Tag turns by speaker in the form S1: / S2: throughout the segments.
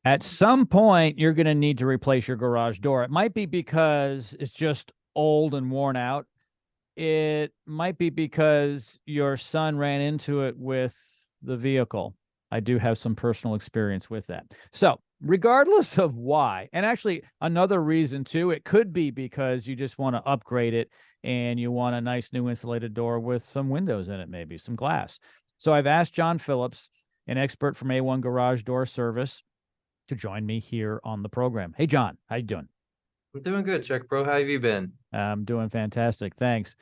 S1: At some point, you're going to need to replace your garage door. It might be because it's just old and worn out. It might be because your son ran into it with the vehicle. I do have some personal experience with that. So, regardless of why, and actually another reason too, it could be because you just want to upgrade it and you want a nice new insulated door with some windows in it, maybe some glass. So I've asked John Phillips, an expert from A1 Garage Door Service, to join me here on the program. Hey, John, how you doing?
S2: I'm doing good, Chuck, bro. How have you been?
S1: I'm doing fantastic. Thanks.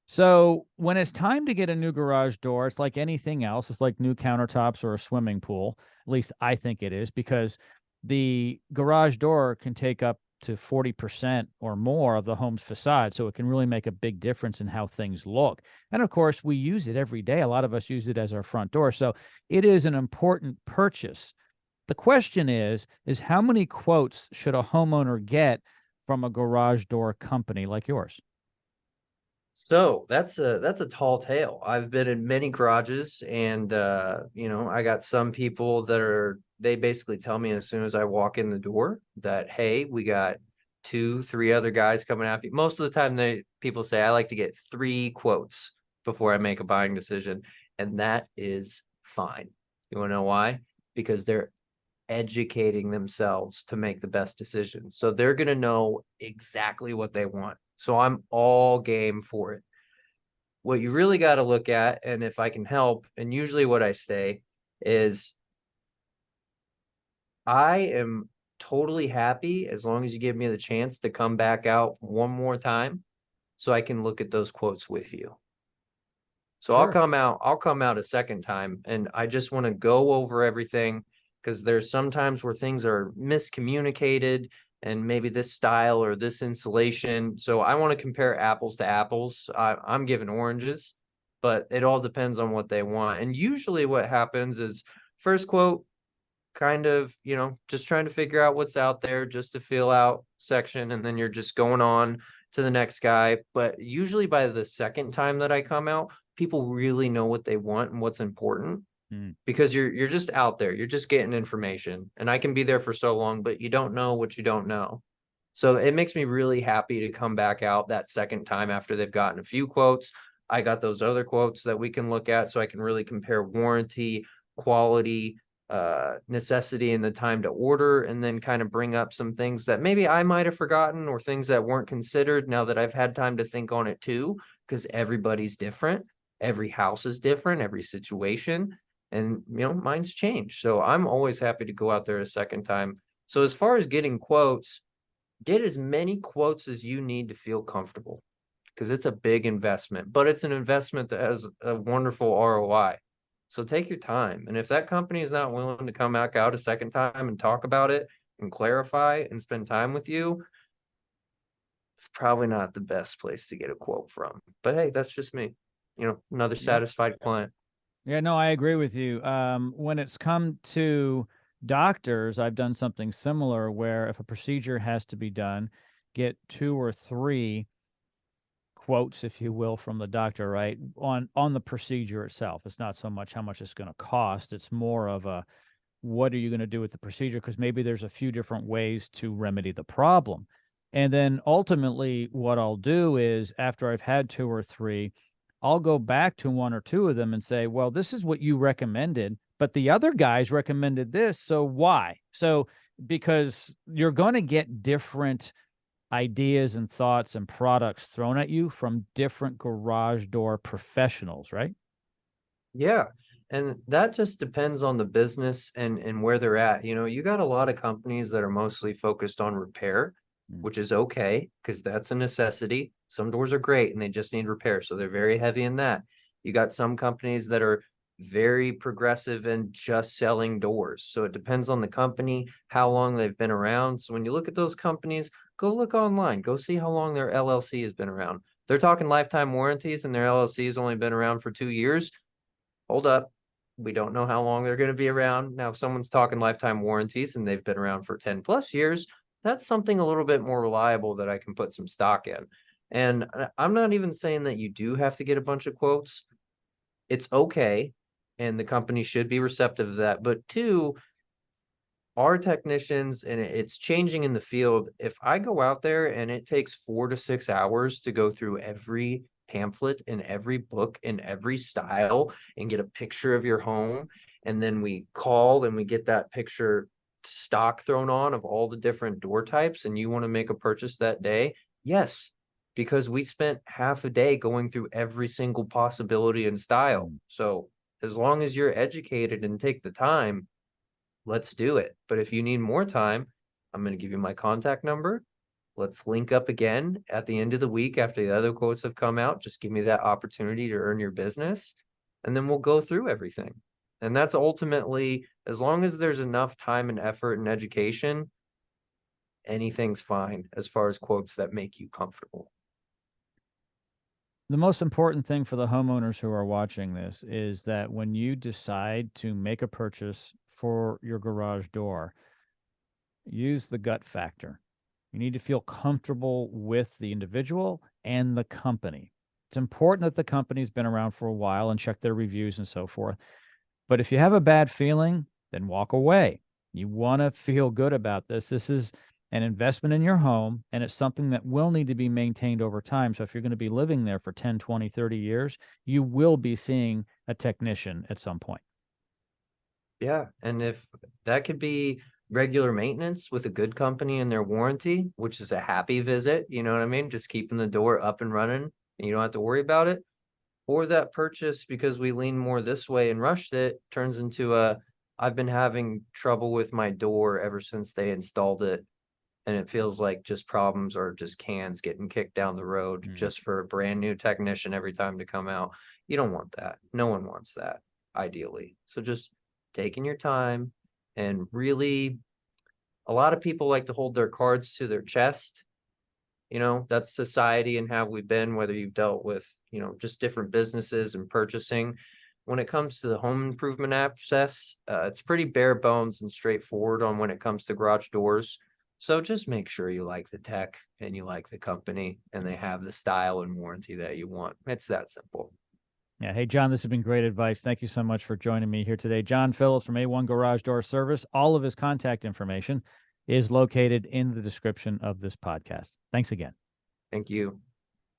S1: So when it's time to get a new garage door, it's like anything else. It's like new countertops or a swimming pool. At least I think it is, because the garage door can take up to 40% or more of the home's facade. So it can really make a big difference in how things look. And of course, we use it every day. A lot of us use it as our front door. So it is an important purchase. The question is how many quotes should a homeowner get from a garage door company like yours?
S2: So that's a tall tale. I've been in many garages and I got some people that they basically tell me as soon as I walk in the door that, hey, we got two, three other guys coming after you. Most of the time people say I like to get three quotes before I make a buying decision, and that is fine. You want to know why? Because they're educating themselves to make the best decision. So they're going to know exactly what they want. So I'm all game for it. What you really got to look at, and if I can help, and usually what I say is I am totally happy as long as you give me the chance to come back out one more time so I can look at those quotes with you. So
S1: Sure.
S2: I'll come out a second time and I just want to go over everything because there's sometimes where things are miscommunicated and maybe this style or this insulation. So I want to compare apples to apples. I'm giving oranges, but it all depends on what they want. And usually what happens is first quote, kind of, just trying to figure out what's out there just to feel out section. And then you're just going on to the next guy. But usually by the second time that I come out, people really know what they want and what's important
S1: Mm.
S2: because you're just out there. You're just getting information. And I can be there for so long, but you don't know what you don't know. So it makes me really happy to come back out that second time after they've gotten a few quotes. I got those other quotes that we can look at so I can really compare warranty, quality, necessity, and the time to order, and then kind of bring up some things that maybe I might have forgotten or things that weren't considered now that I've had time to think on it too, because everybody's different. Every house is different, every situation, and mine's changed. So I'm always happy to go out there a second time. So as far as getting quotes, get as many quotes as you need to feel comfortable because it's a big investment, but it's an investment that has a wonderful ROI. So take your time. And if that company is not willing to come back out a second time and talk about it and clarify and spend time with you, it's probably not the best place to get a quote from. But hey, that's just me. Another
S1: Yeah.
S2: satisfied client.
S1: Yeah, no, I agree with you. When it's come to doctors, I've done something similar where if a procedure has to be done, get two or three quotes, if you will, from the doctor, right? On the procedure itself. It's not so much how much it's going to cost. It's more of a what are you going to do with the procedure? Because maybe there's a few different ways to remedy the problem. And then ultimately, what I'll do is after I've had two or three, I'll go back to one or two of them and say, well, this is what you recommended, but the other guys recommended this. So why? So, because you're going to get different ideas and thoughts and products thrown at you from different garage door professionals, right?
S2: Yeah. And that just depends on the business and where they're at. You got a lot of companies that are mostly focused on repair,
S1: Mm.
S2: which is okay because that's a necessity. Some doors are great and they just need repair. So they're very heavy in that. You got some companies that are very progressive and just selling doors. So it depends on the company, how long they've been around. So when you look at those companies, go look online, go see how long their LLC has been around. They're talking lifetime warranties and their LLC has only been around for 2 years. Hold up. We don't know how long they're going to be around. Now, if someone's talking lifetime warranties and they've been around for 10 plus years, that's something a little bit more reliable that I can put some stock in. And I'm not even saying that you do have to get a bunch of quotes. It's okay. And the company should be receptive to that. But two, our technicians, and it's changing in the field. If I go out there and it takes 4 to 6 hours to go through every pamphlet and every book in every style and get a picture of your home, and then we call and we get that picture stock thrown on of all the different door types, and you want to make a purchase that day, yes, because we spent half a day going through every single possibility and style. So as long as you're educated and take the time, let's do it. But if you need more time, I'm going to give you my contact number. Let's link up again at the end of the week after the other quotes have come out. Just give me that opportunity to earn your business, and then we'll go through everything. And that's ultimately, as long as there's enough time and effort and education, anything's fine as far as quotes that make you comfortable.
S1: The most important thing for the homeowners who are watching this is that when you decide to make a purchase for your garage door, use the gut factor. You need to feel comfortable with the individual and the company. It's important that the company's been around for a while and check their reviews and so forth. But if you have a bad feeling, then walk away. You want to feel good about this. This is an investment in your home, and it's something that will need to be maintained over time. So if you're going to be living there for 10, 20, 30 years, you will be seeing a technician at some point.
S2: Yeah. And if that could be regular maintenance with a good company and their warranty, which is a happy visit, you know what I mean? Just keeping the door up and running and you don't have to worry about it. Or that purchase, because we lean more this way and rushed it, turns into I've been having trouble with my door ever since they installed it. And it feels like just problems or just cans getting kicked down the road just for a brand new technician every time to come out. You don't want that. No one wants that, ideally. So just taking your time, and really, a lot of people like to hold their cards to their chest. That's society and how we've been, whether you've dealt with, just different businesses and purchasing. When it comes to the home improvement access, it's pretty bare bones and straightforward on when it comes to garage doors. So just make sure you like the tech and you like the company and they have the style and warranty that you want. It's that simple.
S1: Yeah. Hey, John, this has been great advice. Thank you so much for joining me here today. John Phillips from A1 Garage Door Service. All of his contact information is located in the description of this podcast. Thanks again.
S2: Thank you.